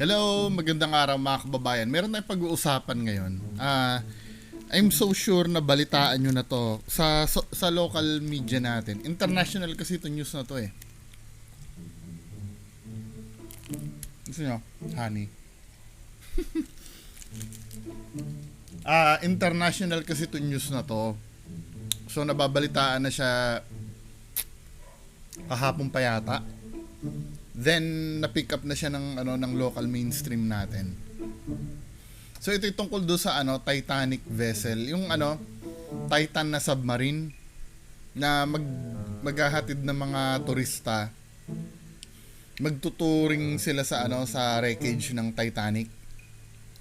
Hello, magandang araw mga kababayan. Meron tayong pag-uusapan ngayon. I'm so sure na balitaan nyo na to sa local media natin. International kasi ito news na to eh. Gusto nyo? Honey. International kasi ito news na to. So nababalitaan na siya kahapon pa yata. Then na-pick up na siya ng local mainstream natin. So ito yung tungkol do sa Titanic vessel, yung Titan na submarine na maghahatid ng mga turista. Magtuturing sila sa sa wreckage ng Titanic.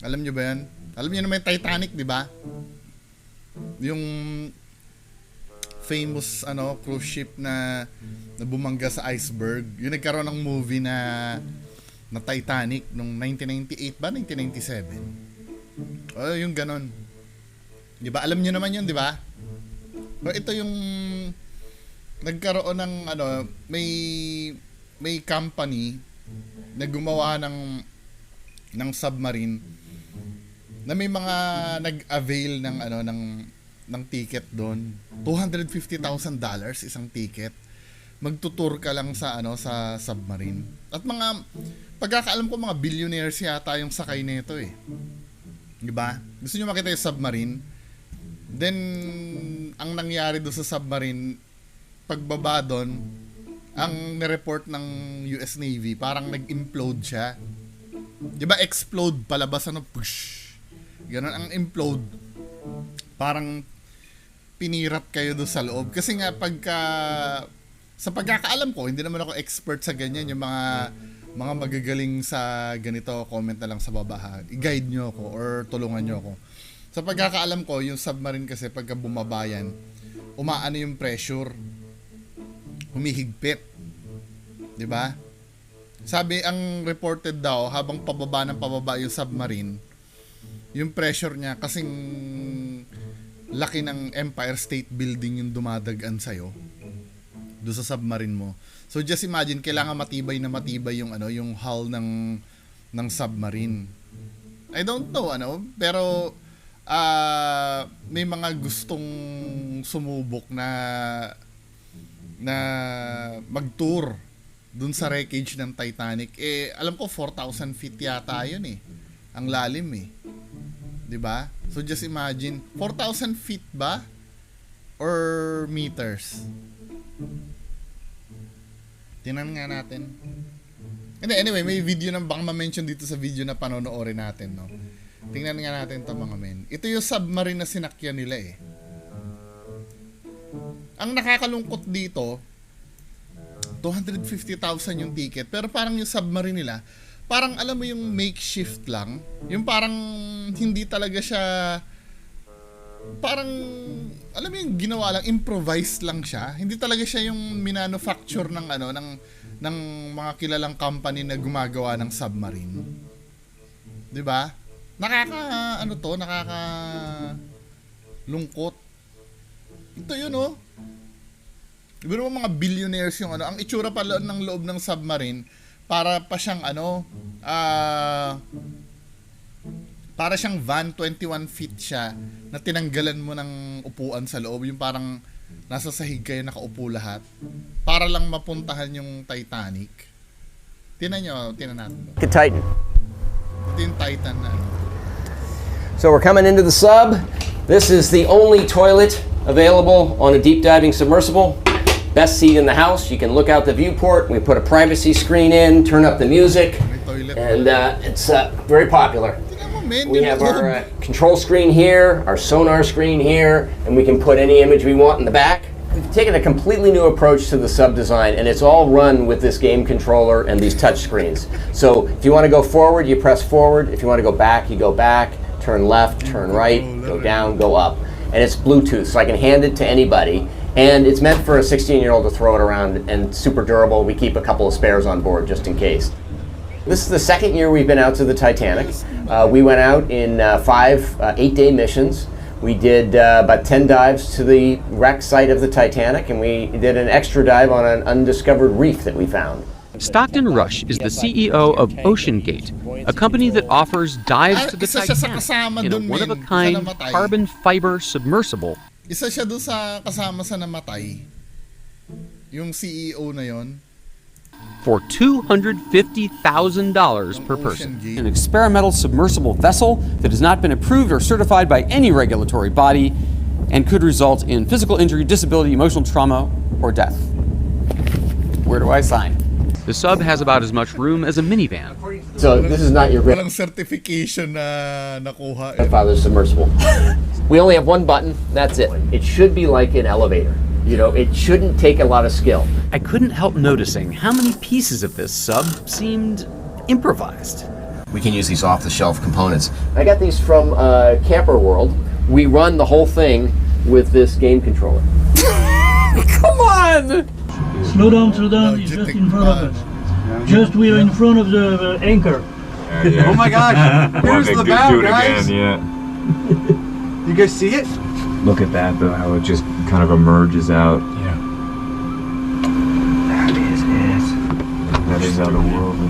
Alam niyo ba 'yan? Alam niyo naman yung Titanic, 'di ba? Yung famous cruise ship na bumangga sa iceberg. Yung nagkaroon ng movie na Titanic nung 1998 ba, 1997. Oh, yung ganon. 'Di ba? Alam niyo naman 'yun, 'di ba? So, ito yung nagkaroon ng may company na gumawa ng submarine na may mga nag-avail ng ticket doon. $250,000 isang ticket. Magtutour ka lang sa sa submarine. At pagkakaalam ko mga billionaires yata yung sakay nito eh. 'Di ba? Gusto niyo makita yung submarine? Then ang nangyari do sa submarine, pagbaba doon, ang ni-report ng US Navy, parang nag-implode siya. 'Di ba? Explode palabas push. Ganun ang implode. Parang pinirat kayo do sa loob kasi nga sa pagkakaalam ko, hindi naman ako expert sa ganyan, yung mga magagaling sa ganito, comment na lang sa baba ha. I-guide nyo ako or tulungan nyo ako. Sa pagkakaalam ko, yung submarine kasi pagka bumabayan, umaano yung pressure, humihigpit, 'di ba? Sabi ang reported daw, habang pababa yung submarine, yung pressure niya kasing laki ng Empire State Building yung dumadagan sa'yo doon sa submarine mo. So just imagine, kailangan matibay yung yung hull ng submarine. I don't know pero may mga gustong sumubok na mag-tour doon sa wreckage ng Titanic. Alam ko 4,000 feet yata yun eh. Ang lalim eh. 'Di ba? So just imagine, 4,000 feet ba or meters? Tingnan nga natin. Anyway, may video na bang ma-mention dito sa video na panonoorin natin, no? Tingnan nga natin 'to mga men. Ito yung submarine na sinakyan nila eh. Ang nakakalungkot dito, 250,000 yung ticket, pero parang yung submarine nila, parang alam mo yung makeshift lang, yung parang hindi talaga siya, parang alam mo yung ginawa lang, improvised lang siya, hindi talaga siya yung minanufacture ng ng mga kilalang company na gumagawa ng submarine. 'Di ba? Nakaka lungkot. Ito yun oh. Diba naman mga billionaires yung ang itsura pala ng loob ng submarine, para pa siyang para siyang van, 21 feet siya, na tinanggalan mo ng upuan sa loob, yung parang nasa sahig kayo nakaupo lahat para lang mapuntahan yung Titanic. Tingnan natin. The Titan. Ito yung Titan na So we're coming into the sub. This is the only toilet available on a deep diving submersible. Best seat in the house. You can look out the viewport. We put a privacy screen in, turn up the music, and it's very popular. We have our control screen here, our sonar screen here, and we can put any image we want in the back. We've taken a completely new approach to the sub design, and it's all run with this game controller and these touch screens. So if you want to go forward, you press forward. If you want to go back, you go back. Turn left, turn right, go down, go up. And it's Bluetooth, so I can hand it to anybody. And it's meant for a 16-year-old to throw it around, and super durable. We keep a couple of spares on board just in case. This is the second year we've been out to the Titanic. We went out in 5 8-day missions. We did about 10 dives to the wreck site of the Titanic, and we did an extra dive on an undiscovered reef that we found. Stockton Rush is the CEO of Oceangate, a company that offers dives to the isa siya sa Titanic kasama in a dun, men. one-of-a-kind Isa namatay. carbon fiber submersible. Isa siya doon sa kasama sa namatay. Yung CEO na yon. For $250,000 per person. An experimental submersible vessel that has not been approved or certified by any regulatory body and could result in physical injury, disability, emotional trauma, or death. Where do I sign? The sub has about as much room as a minivan. So this is not your Walang certification na nakuha. grandfather's submersible. We only have one button, that's it. It should be like an elevator. You know, it shouldn't take a lot of skill. I couldn't help noticing how many pieces of this sub seemed improvised. We can use these off-the-shelf components. I got these from Camper World. We run the whole thing with this game controller. Come on! Slow down, he's just in front of us. Just we're in front of the anchor. Oh my gosh! Here's the bow, do it guys! again, yeah. You guys see it? Look at that though, how it just kind of emerges out. Yeah. That is it. That is otherworldly.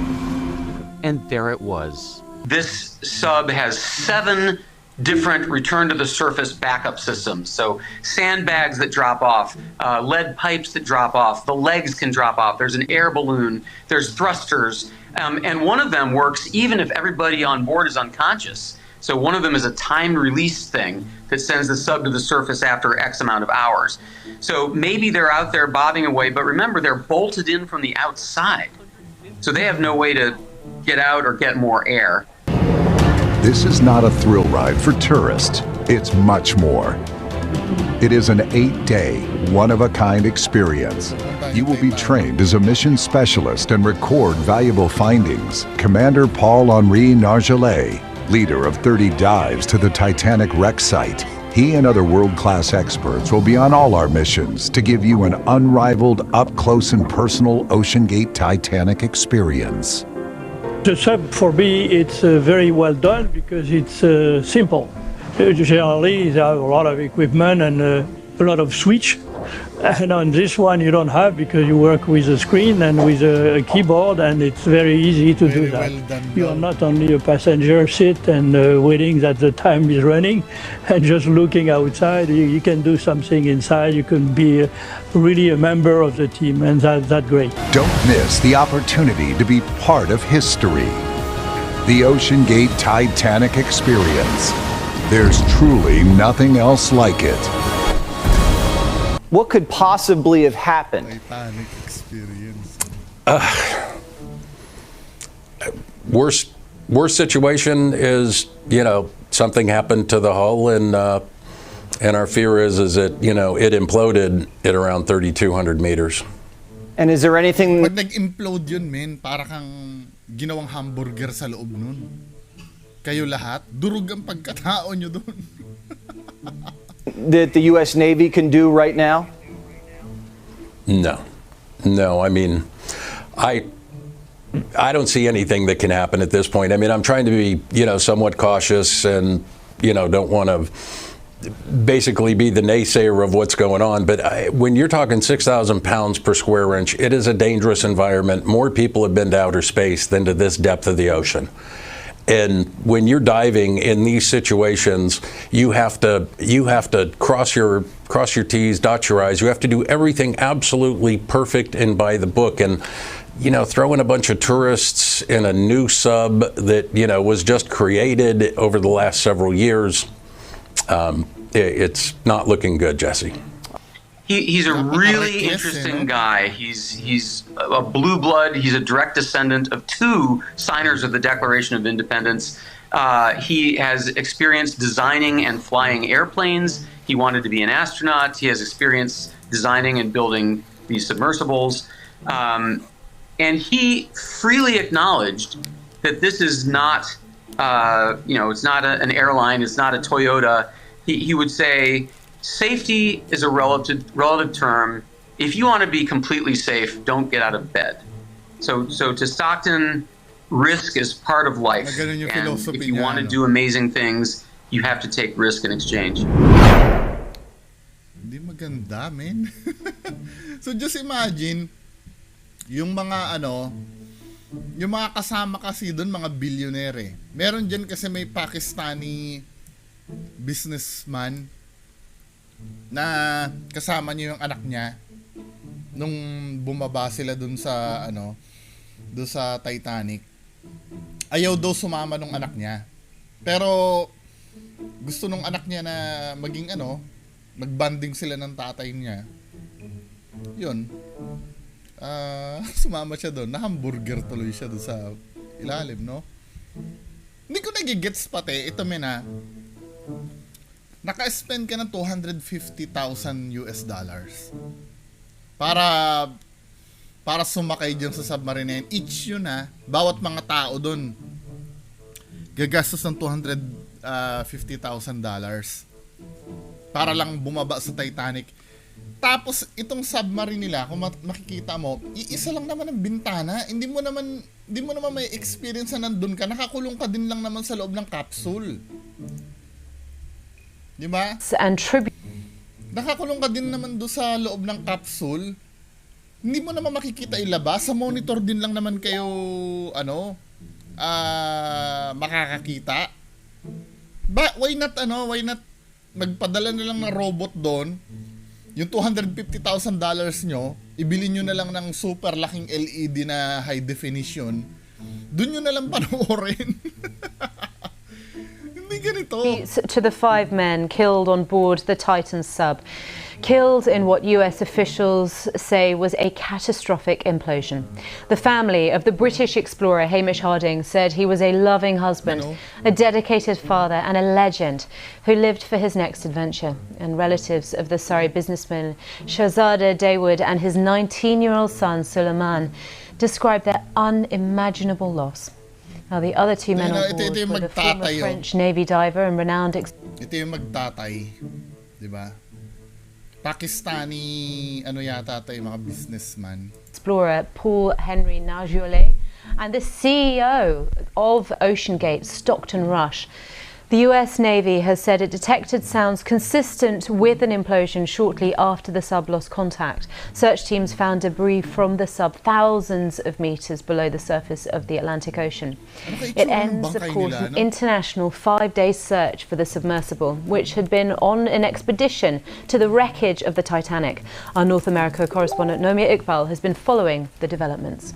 And there it was. This sub has 7 different return to the surface backup systems. So sandbags that drop off, lead pipes that drop off, the legs can drop off, there's an air balloon, there's thrusters, and one of them works even if everybody on board is unconscious. So one of them is a timed release thing that sends the sub to the surface after X amount of hours. So maybe they're out there bobbing away, but remember they're bolted in from the outside. So they have no way to get out or get more air. This is not a thrill ride for tourists. It's much more. It is an 8-day, one-of-a-kind experience. You will be trained as a mission specialist and record valuable findings. Commander Paul-Henri Nargelet, leader of 30 dives to the Titanic wreck site. He and other world-class experts will be on all our missions to give you an unrivaled, up-close and personal OceanGate Titanic experience. The sub for me, it's very well done because it's simple. Generally, they have a lot of equipment and a lot of switch. And on this one, you don't have because you work with a screen and with a keyboard, and it's very easy to do that. Well done, You are not only a passenger seat and waiting that the time is running and just looking outside. You can do something inside. You can be really a member of the team, and that's great. Don't miss the opportunity to be part of history. The OceanGate Titanic experience. There's truly nothing else like it. What could possibly have happened? Titanic experience. Worst situation is, something happened to the hull, and our fear is that, it imploded at around 3,200 meters. And is there anything? Pag nag-implode yun, men, para kang ginawang hamburger sa loob nun. Kayo lahat, durog ang pagkatao nyo dun. That the U.S. Navy can do right now? No. I mean, I don't see anything that can happen at this point. I mean, I'm trying to be, somewhat cautious and, don't want to basically be the naysayer of what's going on. But when you're talking 6,000 pounds per square inch, it is a dangerous environment. More people have been to outer space than to this depth of the ocean. And when you're diving in these situations, you have to cross your T's, dot your I's. You have to do everything absolutely perfect and by the book. And throwing a bunch of tourists in a new sub that was just created over the last several years, it's not looking good, Jesse. He's a really interesting guy. He's a blue blood. He's a direct descendant of 2 signers of the Declaration of Independence. He has experience designing and flying airplanes. He wanted to be an astronaut. He has experience designing and building these submersibles. And he freely acknowledged that this is not, it's not an airline. It's not a Toyota. He would say, safety is a relative term. If you want to be completely safe, don't get out of bed. So to Stockton, risk is part of life. And if you want to do amazing things, you have to take risk in exchange. Hindi maganda, man. So just imagine, yung mga yung mga kasama kasi doon, mga billionaire eh. Meron dyan kasi may Pakistani businessman na kasama niya yung anak niya nung bumaba sila doon sa doon sa Titanic. Ayaw daw sumama nung anak niya. Pero gusto nung anak niya na maging magbanding sila ng tatay niya. Yun. Sumama siya doon. Na-hamburger tuloy siya doon sa ilalim, no? Hindi ko nagigets pati. Ito naka-spend ka ng $250,000 para sumakay dyan sa submarine na yun. Each yun bawat mga tao doon gagastos ng $250,000 para lang bumaba sa Titanic. Tapos itong submarine nila, kung makikita mo, iisa lang naman ang bintana. Hindi mo naman may experience na nandun ka. Nakakulong ka din lang naman sa loob ng capsule. Di ba? Nakakulong ka din naman doon sa loob ng capsule. Hindi mo naman makikita ilabas. Sa monitor din lang naman kayo makakakita. Why not magpadala na lang ng robot doon? Yung $250,000 nyo, ibili nyo na lang ng super laking LED na high definition. Doon nyo na lang panoorin. Hindi ganito. To the 5 men killed on board the Titan sub. Killed in what US officials say was a catastrophic implosion. The family of the British explorer Hamish Harding said he was a loving husband, a dedicated father and a legend who lived for his next adventure. And relatives of the Surrey businessman Shahzada Dawood and his 19-year-old son Suleiman described their unimaginable loss. Now the other 2 men on board were the former French Navy diver and renowned ito yung magtatay, di ba? Pakistani yata tayo mga businessman. Explorer Paul Henry Najole and the CEO of oceangate Stockton Rush. The US Navy has said it detected sounds consistent with an implosion shortly after the sub lost contact. Search teams found debris from the sub thousands of meters below the surface of the Atlantic Ocean. It ends, of course, an international 5-day search for the submersible, which had been on an expedition to the wreckage of the Titanic. Our North America correspondent Nomi Iqbal has been following the developments.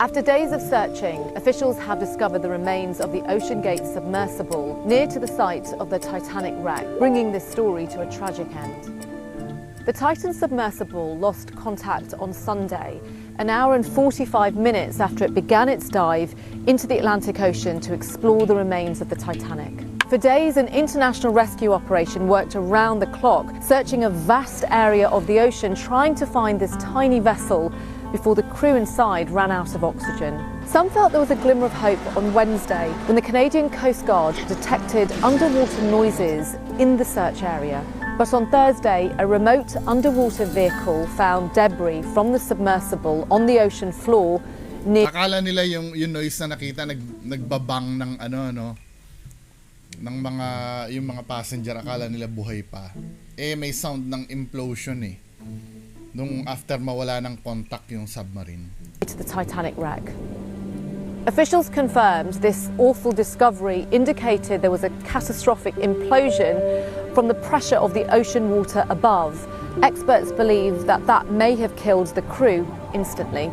After days of searching, officials have discovered the remains of the oceangate submersible near to the site of the Titanic wreck, bringing this story to a tragic end. The Titan submersible lost contact on Sunday, an hour and 45 minutes after it began its dive into the Atlantic Ocean to explore the remains of the Titanic. For days, an international rescue operation worked around the clock, searching a vast area of the ocean, trying to find this tiny vessel before the crew inside ran out of oxygen. Some felt there was a glimmer of hope on Wednesday when the Canadian Coast Guard detected underwater noises in the search area. But on Thursday, a remote underwater vehicle found debris from the submersible on the ocean floor near... Akala nila yung noise na nakita nagbabang ng ng mga passenger, akala nila buhay pa. May sound ng implosion nung after mawala ng contact yung submarine. To the Titanic wreck. Officials confirmed this awful discovery indicated there was a catastrophic implosion from the pressure of the ocean water above. Experts believe that may have killed the crew instantly.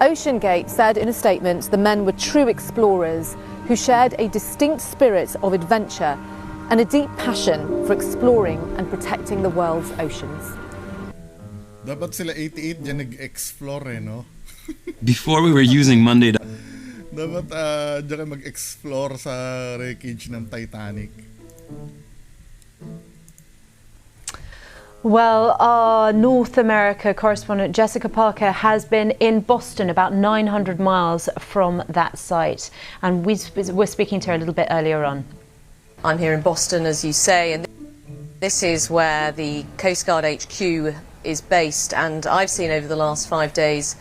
OceanGate said in a statement the men were true explorers who shared a distinct spirit of adventure and a deep passion for exploring and protecting the world's oceans. Dapat sila 88 dyan nag-explore no? Before we were using Monday. Dapat dyan mag-explore sa wreckage ng Titanic. Well, our North America correspondent Jessica Parker has been in Boston, about 900 miles from that site. And we're speaking to her a little bit earlier on. I'm here in Boston, as you say, and this is where the Coast Guard HQ is based, and I've seen over the last 5 days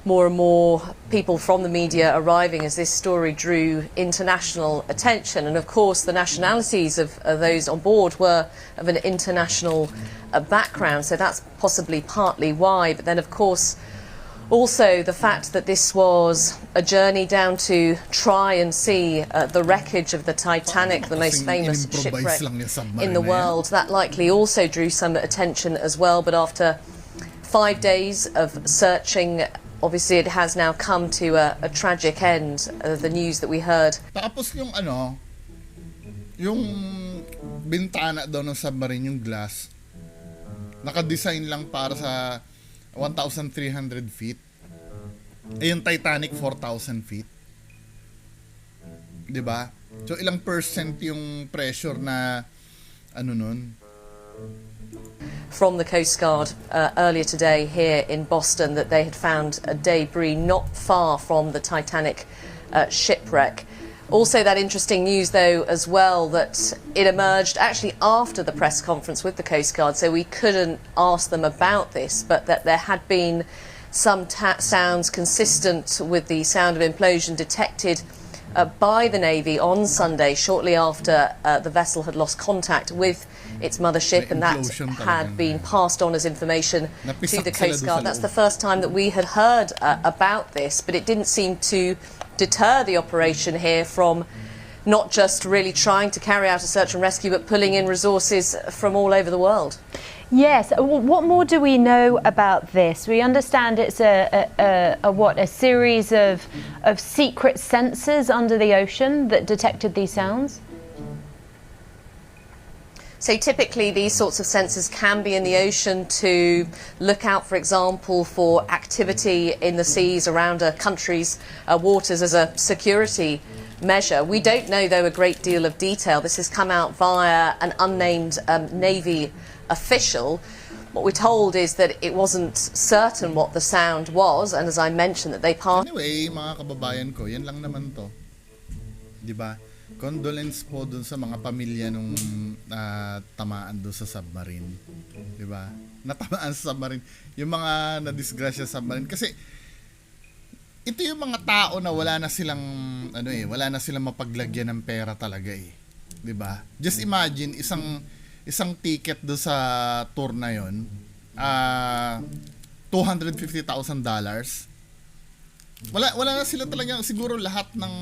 more and more people from the media arriving as this story drew international attention. And of course the nationalities of those on board were of an international background, so that's possibly partly why. But then of course Also, the fact that this was a journey down to try and see the wreckage of the Titanic, the most famous shipwreck in the world, that likely also drew some attention as well. But after 5 days of searching, obviously it has now come to a tragic end, the news that we heard. Tapos yung bintana daw ng submarine, yung glass, naka-design lang para sa 1,300 feet. Yung Titanic 4,000 feet. 'Di ba? So ilang percent yung pressure na nun? From the Coast Guard earlier today here in Boston that they had found a debris not far from the Titanic shipwreck. Also, that interesting news, though, as well, that it emerged actually after the press conference with the Coast Guard, so we couldn't ask them about this, but that there had been some sounds consistent with the sound of implosion detected by the Navy on Sunday, shortly after the vessel had lost contact with its mothership, and that had been passed on as information to the Coast Guard. That's the first time that we had heard about this, but it didn't seem to deter the operation here from not just really trying to carry out a search and rescue, but pulling in resources from all over the world. Yes. What more do we know about this? We understand it's a series of secret sensors under the ocean that detected these sounds. So typically these sorts of sensors can be in the ocean to look out, for example, for activity in the seas around a country's waters as a security measure. We don't know, though, a great deal of detail. This has come out via an unnamed Navy official. What we're told is that it wasn't certain what the sound was, and as I mentioned, that they passed... Anyway, mga kababayan ko, yan lang naman to. Diba? Condolence po dun sa mga pamilya nung tamaan dun sa submarine. Diba? Natamaan sa submarine. Yung mga nadisgrasya sa submarine. Kasi ito yung mga tao na wala na silang wala na silang mapaglagyan ng pera talaga eh. 'Di ba? Just imagine isang ticket do sa tour na 'yon, $250,000. Wala na sila talaga siguro lahat ng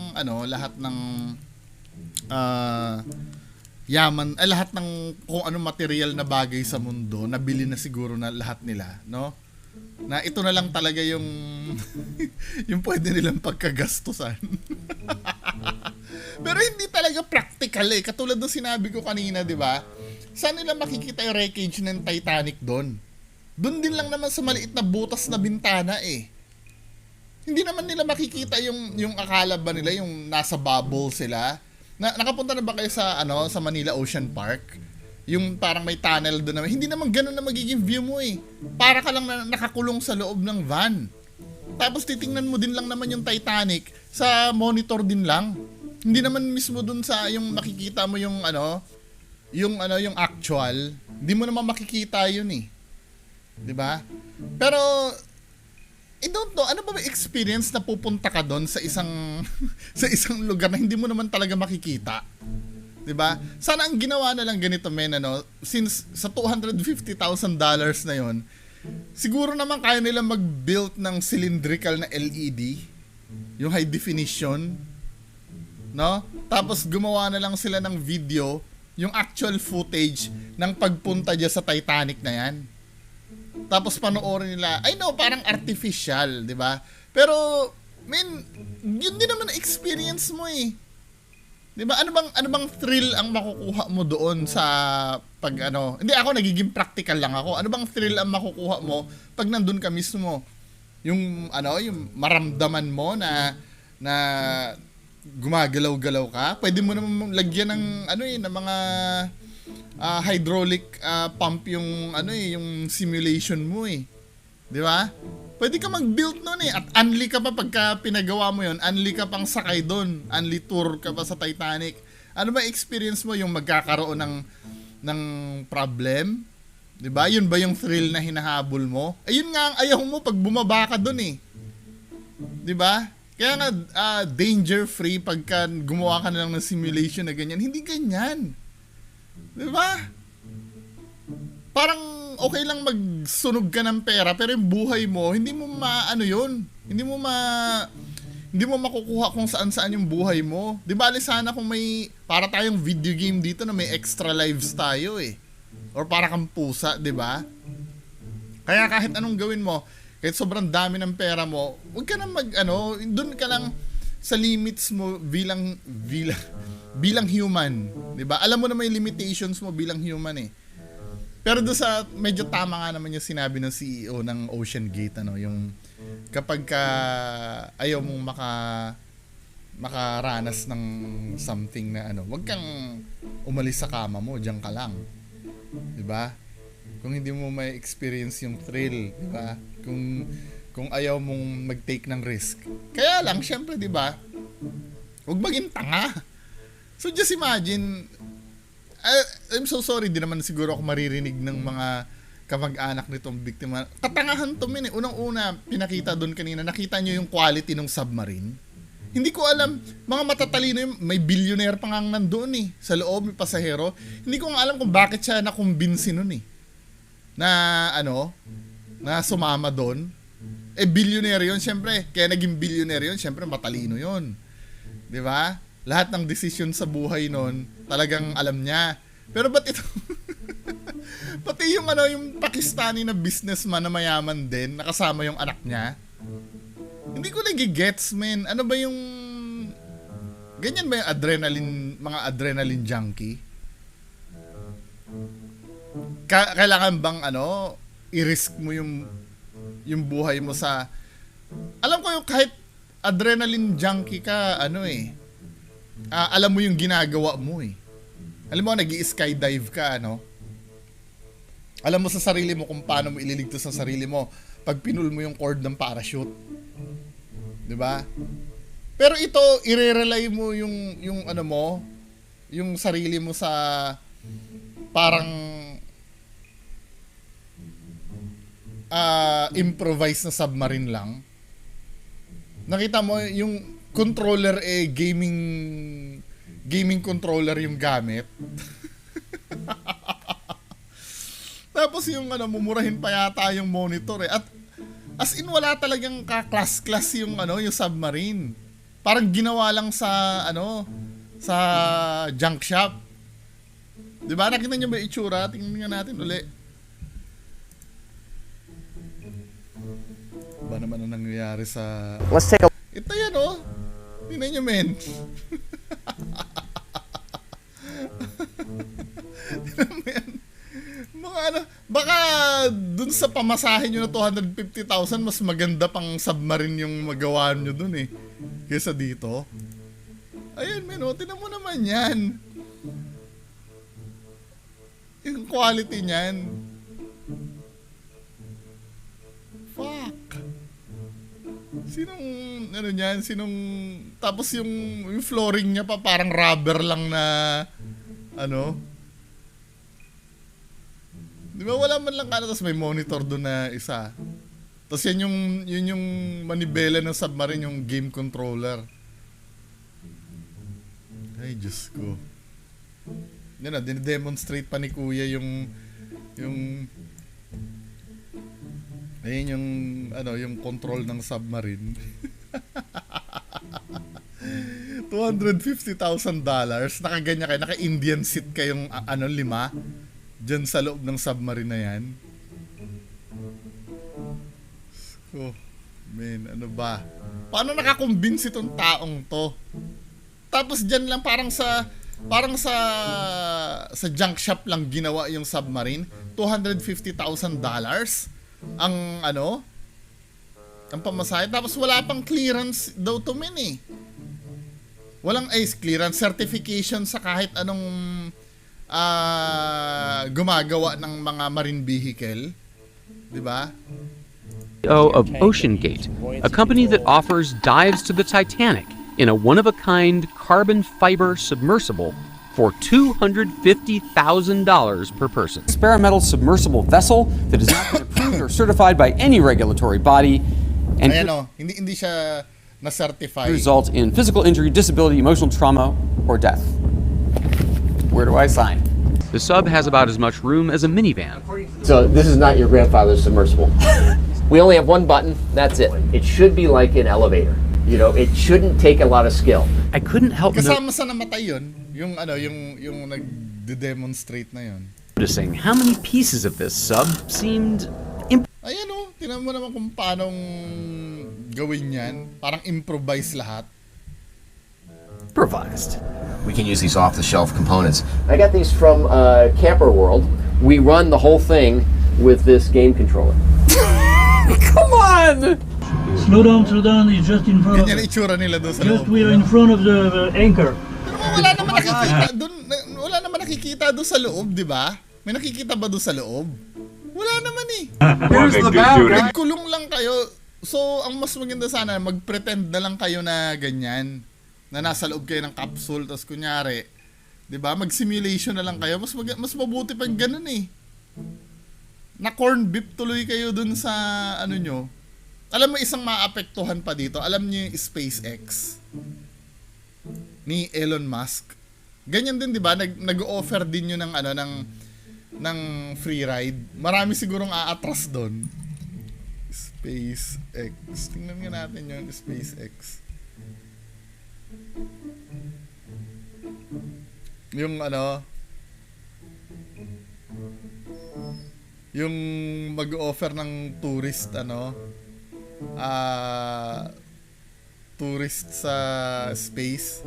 yaman, lahat ng kung anong material na bagay sa mundo, nabili na siguro na lahat nila, no? Na ito na lang talaga yung yung pwede nilang pagkagastusan. Pero hindi talaga practical eh. Katulad ng sinabi ko kanina, di ba? Saan nila makikita yung wreckage ng Titanic doon? Doon din lang naman sa maliit na butas na bintana eh. Hindi naman nila makikita yung akala ba nila yung nasa bubble sila. Nakapunta na ba kayo sa sa Manila Ocean Park? Yung parang may tunnel doon naman. Hindi naman ganoon na magiging view mo eh. Para ka lang nakakulong sa loob ng van. Tapos titingnan mo din lang naman yung Titanic sa monitor din lang. Hindi naman mismo doon sa yung makikita mo yung yung actual. Hindi mo naman makikita yun eh. 'Di ba? Pero I don't know, ano ba may experience na pupunta ka doon sa isang sa isang lugar na hindi mo naman talaga makikita? 'Di ba? Sana ang ginawa na lang ganito men since sa $250,000 na 'yon, siguro naman kaya nila mag-build ng cylindrical na LED, yung high definition, no? Tapos gumawa na lang sila ng video, yung actual footage ng pagpunta diyan sa Titanic na 'yan. Tapos panoorin nila, I know, parang artificial, di ba? Pero, yun din naman experience mo eh. Di ba? Ano bang thrill ang makukuha mo doon sa pag hindi ako nagiging practical lang ako. Ano bang thrill ang makukuha mo pag nandun ka mismo? Yung yung maramdaman mo na gumagalaw-galaw ka. Pwede mo naman lagyan ng ng mga hydraulic pump yung yung simulation mo eh. 'Di ba? Pwede ka mag-build noon eh at unli ka pa pagka pinagawa mo 'yon, unli ka pang sakay doon, unli tour ka pa sa Titanic. Ano ba experience mo yung magkakaroon ng problem? 'Di ba? Yun ba yung thrill na hinahabol mo? Ayun nga ang ayaw mo pag bumaba ka doon eh. 'Di ba? Kaya nga danger free pagka gumawa ka na lang ng simulation na ganyan. Hindi ganyan. Diba? Parang okay lang magsunog ka ng pera pero yung buhay mo, hindi mo maano yun. Hindi mo makukuha kung saan-saan yung buhay mo. Di ba sana kung may, para tayong video game dito na may extra lives tayo eh. Or para kang pusa, di ba? Kaya kahit anong gawin mo, kahit sobrang dami ng pera mo, huwag ka na doon ka lang sa limits mo bilang human, 'di ba? Alam mo na may limitations mo bilang human eh. Pero doon sa medyo tama nga naman yung sinabi ng CEO ng Oceangate, yung kapag ka ayaw mong makaranas ng something na wag kang umalis sa kama mo, diyan ka lang. 'Di ba? Kung hindi mo may experience yung thrill, 'di ba? Kung ayaw mong mag-take ng risk. Kaya lang syempre, 'di ba? Huwag maging tanga. So just imagine, I'm so sorry, di naman siguro ako maririnig ng mga kamag-anak nitong biktima. Katangahan to min eh. Unang-una, pinakita doon kanina, nakita nyo yung quality ng submarine. Hindi ko alam, mga matatalino yung, may billionaire pa nga nandoon eh, sa loob, may pasahero. Hindi ko nga alam kung bakit siya nakumbinsi nun eh. Na sumama doon. Billionaire yun, syempre. Kaya naging billionaire yun, syempre matalino yun. Di ba? Lahat ng decision sa buhay nun, talagang alam niya. Pero ba't ito? Pati yung yung Pakistani na businessman na mayaman din, nakasama yung anak niya. Hindi ko nagigets, man. Ano ba yung ganyan ba yung mga adrenaline junkie? Kailangan bang i-risk mo yung buhay mo sa, alam ko yung kahit adrenaline junkie ka, alam mo yung ginagawa mo eh. Alam mo, nag-i-skydive ka, alam mo sa sarili mo kung paano mo ililigtas sa sarili mo pag pinul mo yung cord ng parachute. 'Di ba? Pero ito, ire-rely mo yung yung sarili mo sa parang improvise na submarine lang. Nakita mo yung controller gaming controller yung gamit. Tapos yung mumurahin pa yata yung monitor eh. At as in wala talagang ka-class yung yung submarine. Parang ginawa lang sa sa junk shop. 'Di ba? Nakita niyo ba yung itsura? Tingnan natin uli. Ba naman ang nangyayari sa Let's take a ito yan tingnan nyo, men. Tingnan mo yan. Mga baka dun sa pamasahe nyo na 250,000, mas maganda pang submarine yung magawa nyo dun eh. Kesa dito. Ayan, men, tingnan mo naman yan. Yung quality niyan. Fuck. Tapos yung flooring niya pa parang rubber lang na di ba wala man lang tapos may monitor doon na isa. Tapos yun yung manibela ng submarine, yung game controller. Ay, Diyos ko. Yan dine-demonstrate pa ni Kuya yung ayun yung control ng submarine. $250,000. Nakaganyan kayo, naka-Indian seat kayong 5 dyan sa loob ng submarine na yan. Oh, man, ano ba? Paano nakakumbinsi itong taong to? Tapos dyan lang parang sa junk shop lang ginawa yung submarine. $250,000 ang ang pamasahe. Tapos wala pang clearance daw to men eh. Walang clearance certification sa kahit anong gumagawa ng mga marine vehicle, 'di ba? CEO of OceanGate, a company that offers dives to the Titanic in a one-of-a-kind carbon fiber submersible for $250,000 per person. Experimental submersible vessel that has not been approved or certified by any regulatory body and hindi siya na-certify. Result in physical injury, disability, emotional trauma, or death. Where do I sign? The sub has about as much room as a minivan. According to So this is not your grandfather's submersible. We only have one button, that's it. It should be like an elevator. You know, it shouldn't take a lot of skill. I couldn't help Kasama sa namatay yun, yung nag-demonstrate na yun. noticing how many pieces of this sub seemed Ayan o, tinan mo naman kung paano gawin yan. Parang improvise lahat. improvised. We can use these off-the-shelf components. I got these from Camper World. We run the whole thing with this game controller. Come on! Slow down, it's just in front of Ganyan itsura nila doon sa Just loob. we're in front of the anchor. Pero wala naman nakikita doon. Wala naman nakikita doon sa loob, di ba? May nakikita ba doon sa loob? Wala naman eh. Here's the back. Nagkulong lang kayo. So, ang mas maganda sana, mag-pretend na lang kayo na ganyan. Na nasa loob kayo ng capsule. Tapos kunyari, di ba? Mag-simulation na lang kayo. Mas mabuti pag ganun eh. Na corn beef tuloy kayo dun sa ano nyo. Alam mo isang maapektuhan pa dito. Alam niyo yung SpaceX ni Elon Musk. Ganyan din 'di ba? Nag-offer din yun ng ano ng free ride. Marami sigurong aatras doon. SpaceX. Tingnan nga natin yun, SpaceX. Yung ano yung mag-offer ng tourist tourist sa space,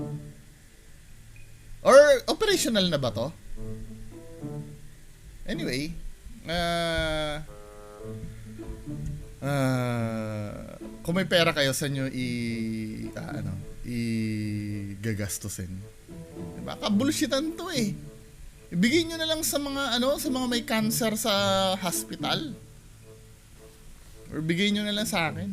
or operational na ba to? Anyway, kung may pera kayo sa nyo gagastusin, diba? Kabulshitan to eh. Ibigay nyo na lang sa mga sa mga may cancer sa hospital. Or bigay nyo na lang sa akin.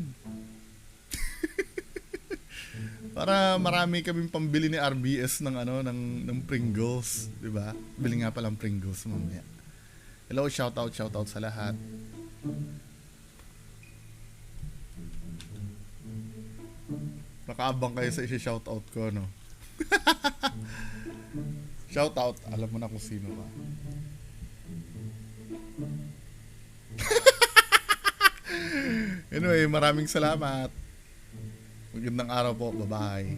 Para marami kaming pambili ni RBS ng ng Pringles, 'di ba? Bili nga pala ng Pringles mamaya. Hello, shout out sa lahat. Nakaabang kayo sa shout out ko, no? Shout out, alam mo na kung sino ka. Anyway, maraming salamat. Magandang araw po. Bye-bye.